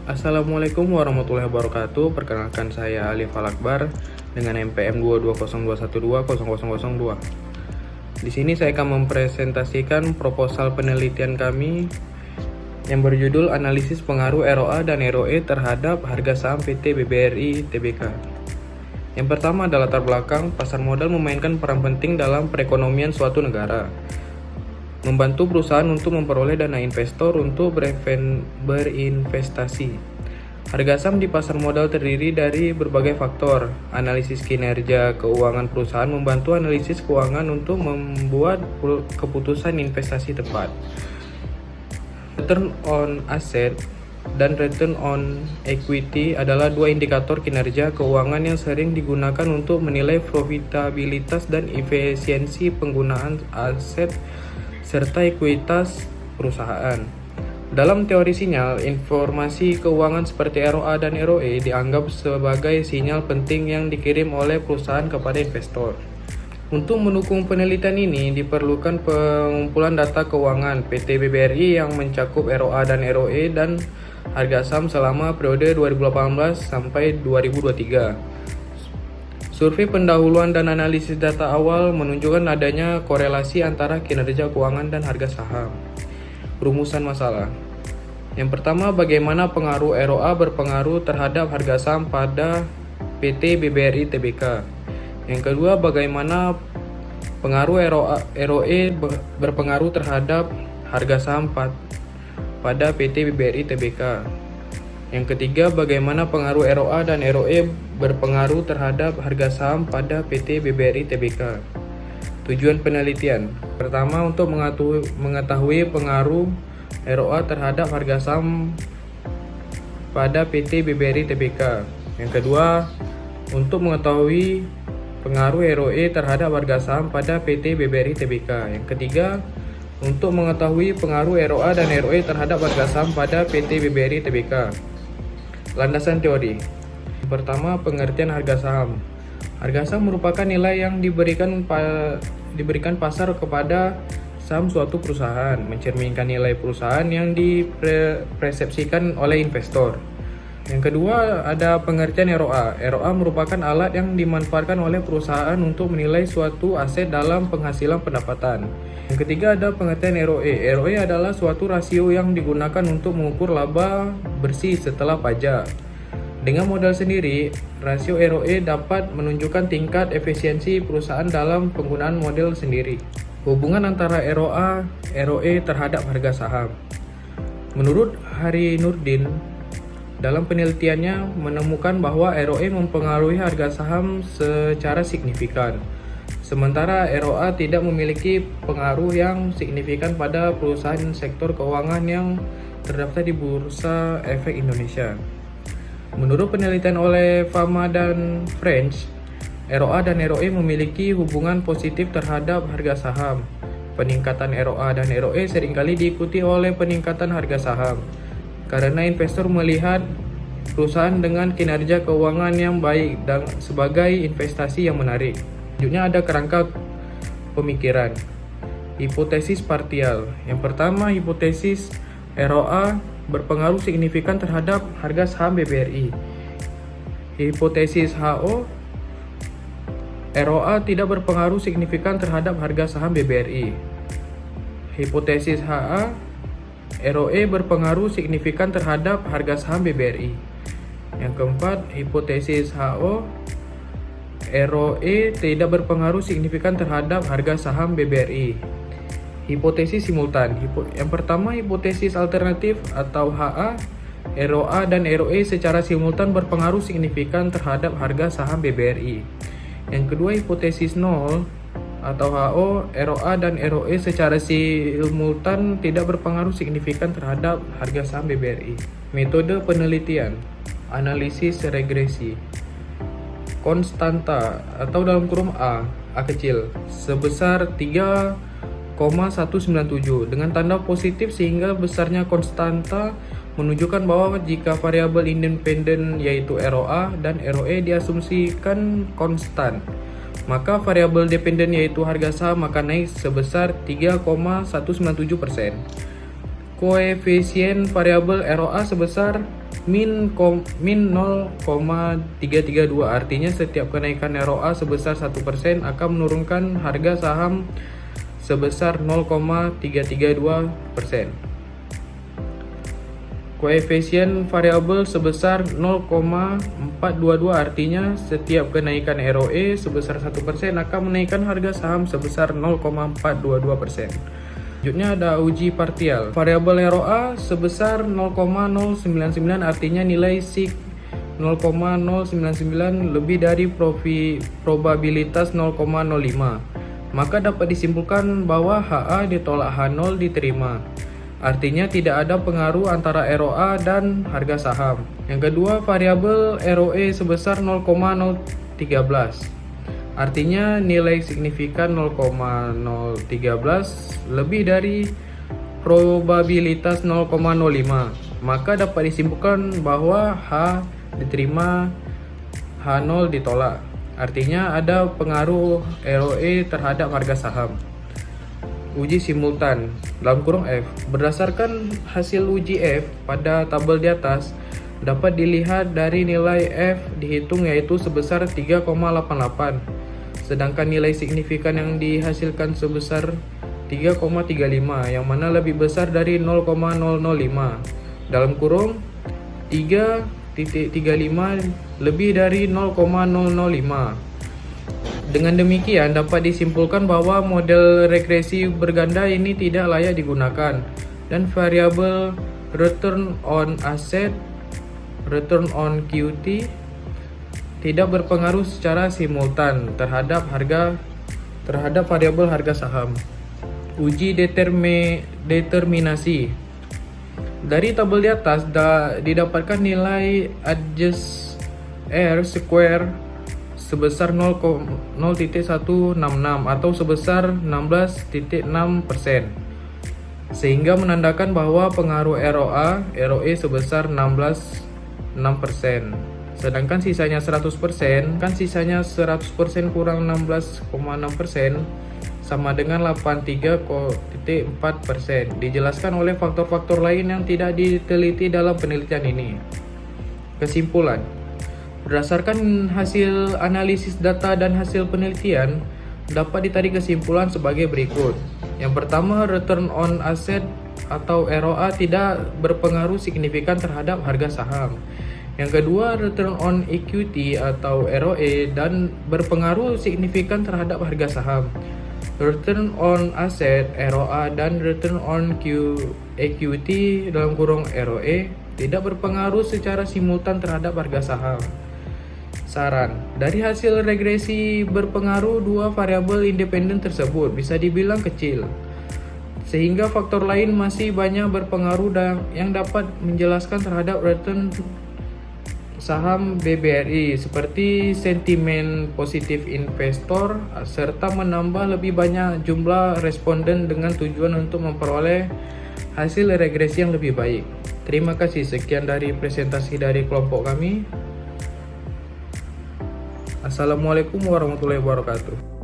Assalamualaikum warahmatullahi wabarakatuh. Perkenalkan saya Alif Al-Akbar dengan NPM 22021200002. Di sini saya akan mempresentasikan proposal penelitian kami yang berjudul Analisis Pengaruh ROA dan ROE terhadap harga saham PT BBRI Tbk. Yang pertama adalah latar belakang. Pasar modal memainkan peran penting dalam perekonomian suatu negara, membantu perusahaan untuk memperoleh dana investor untuk berinvestasi. Harga saham di pasar modal terdiri dari berbagai faktor. Analisis kinerja keuangan perusahaan membantu analisis keuangan untuk membuat keputusan investasi tepat. Return on asset dan return on equity adalah dua indikator kinerja keuangan yang sering digunakan untuk menilai profitabilitas dan efisiensi penggunaan aset serta ekuitas perusahaan. Dalam teori sinyal, informasi keuangan seperti ROA dan ROE dianggap sebagai sinyal penting yang dikirim oleh perusahaan kepada investor. Untuk mendukung penelitian ini, diperlukan pengumpulan data keuangan PT BBRI yang mencakup ROA dan ROE dan harga saham selama periode 2018 sampai 2023. Survei pendahuluan dan analisis data awal menunjukkan adanya korelasi antara kinerja keuangan dan harga saham. Rumusan masalah. Yang pertama, bagaimana pengaruh ROA berpengaruh terhadap harga saham pada PT BBRI Tbk. Yang kedua, bagaimana pengaruh ROE berpengaruh terhadap harga saham pada PT BBRI Tbk. Yang ketiga, bagaimana pengaruh ROA dan ROE berpengaruh terhadap harga saham pada PT BBRI Tbk. Tujuan penelitian. Pertama, untuk mengetahui pengaruh ROA terhadap harga saham pada PT BBRI Tbk. Yang kedua, untuk mengetahui pengaruh ROE terhadap harga saham pada PT BBRI Tbk. Yang ketiga, untuk mengetahui pengaruh ROA dan ROE terhadap harga saham pada PT BBRI Tbk. Landasan teori. Pertama, pengertian harga saham. Harga saham merupakan nilai yang diberikan pasar kepada saham suatu perusahaan, mencerminkan nilai perusahaan yang dipersepsikan oleh investor. Yang kedua, ada pengertian ROA. ROA merupakan alat yang dimanfaatkan oleh perusahaan untuk menilai suatu aset dalam penghasilan pendapatan. Yang ketiga, ada pengertian ROE. ROE adalah suatu rasio yang digunakan untuk mengukur laba bersih setelah pajak. Dengan modal sendiri, rasio ROE dapat menunjukkan tingkat efisiensi perusahaan dalam penggunaan model sendiri. Hubungan antara ROA, ROE terhadap harga saham. Menurut Hari Nurdin, dalam penelitiannya menemukan bahwa ROE mempengaruhi harga saham secara signifikan, sementara ROA tidak memiliki pengaruh yang signifikan pada perusahaan sektor keuangan yang terdaftar di Bursa Efek Indonesia. Menurut penelitian oleh Fama dan French, ROA dan ROE memiliki hubungan positif terhadap harga saham. Peningkatan ROA dan ROE seringkali diikuti oleh peningkatan harga saham, karena investor melihat perusahaan dengan kinerja keuangan yang baik dan sebagai investasi yang menarik. Selanjutnya ada kerangka pemikiran. Hipotesis parsial. Yang pertama, hipotesis ROA berpengaruh signifikan terhadap harga saham BBRI. Hipotesis HO, ROA tidak berpengaruh signifikan terhadap harga saham BBRI. Hipotesis HA, ROE berpengaruh signifikan terhadap harga saham BBRI. Yang keempat, hipotesis HO, ROE tidak berpengaruh signifikan terhadap harga saham BBRI. Hipotesis simultan. Yang pertama, hipotesis alternatif atau HA, ROA dan ROE secara simultan berpengaruh signifikan terhadap harga saham BBRI. Yang kedua, hipotesis nol atau HO, ROA dan ROE secara simultan tidak berpengaruh signifikan terhadap harga saham BBRI. Metode penelitian. Analisis regresi. Konstanta atau dalam kurung A kecil sebesar 3,197 dengan tanda positif sehingga besarnya konstanta menunjukkan bahwa jika variabel independen yaitu ROA dan ROE diasumsikan konstan, maka variabel dependen yaitu harga saham akan naik sebesar 3,197%. koefisien variabel ROA sebesar min 0,332. Artinya setiap kenaikan ROA sebesar 1% akan menurunkan harga saham sebesar 0,332%. Koefisien variabel sebesar 0,422, artinya setiap kenaikan ROE sebesar 1% akan menaikkan harga saham sebesar 0,422%. Selanjutnya ada uji parsial. Variabel ROA sebesar 0,099, artinya nilai SIG 0,099 lebih dari probabilitas 0,05. Maka dapat disimpulkan bahwa HA ditolak H0 diterima. Artinya tidak ada pengaruh antara ROA dan harga saham. Yang kedua, variabel ROE sebesar 0,013. Artinya nilai signifikan 0,013 lebih dari probabilitas 0,05. Maka dapat disimpulkan bahwa H diterima, H0 ditolak. Artinya ada pengaruh ROE terhadap harga saham. Uji simultan dalam kurung F. Berdasarkan hasil uji F pada tabel di atas, dapat dilihat dari nilai F dihitung yaitu sebesar 3,88. Sedangkan nilai signifikan yang dihasilkan sebesar 3,35, yang mana lebih besar dari 0,005. Dalam kurung 3.35 lebih dari 0,005. Dengan demikian dapat disimpulkan bahwa model regresi berganda ini tidak layak digunakan dan variabel return on asset, return on QT tidak berpengaruh secara simultan terhadap variabel harga saham. Uji determinasi. Dari tabel di atas didapatkan nilai adjust R square sebesar 0,166 atau sebesar 16,6%, sehingga menandakan bahwa pengaruh ROE sebesar 16,6%. Sedangkan sisanya 100%, kurang 16,6% sama dengan 83,4%. Dijelaskan oleh faktor-faktor lain yang tidak diteliti dalam penelitian ini. Kesimpulan. Berdasarkan hasil analisis data dan hasil penelitian, dapat ditarik kesimpulan sebagai berikut. Yang pertama, return on asset atau ROA tidak berpengaruh signifikan terhadap harga saham. Yang kedua, return on equity atau ROE dan berpengaruh signifikan terhadap harga saham. Return on asset, ROA, dan return on equity dalam kurung ROE tidak berpengaruh secara simultan terhadap harga saham. Saran, dari hasil regresi berpengaruh dua variabel independen tersebut bisa dibilang kecil, sehingga faktor lain masih banyak berpengaruh dan yang dapat menjelaskan terhadap return saham BBRI, seperti sentimen positif investor serta menambah lebih banyak jumlah responden dengan tujuan untuk memperoleh hasil regresi yang lebih baik. Terima kasih, sekian dari presentasi dari kelompok kami. Assalamualaikum warahmatullahi wabarakatuh.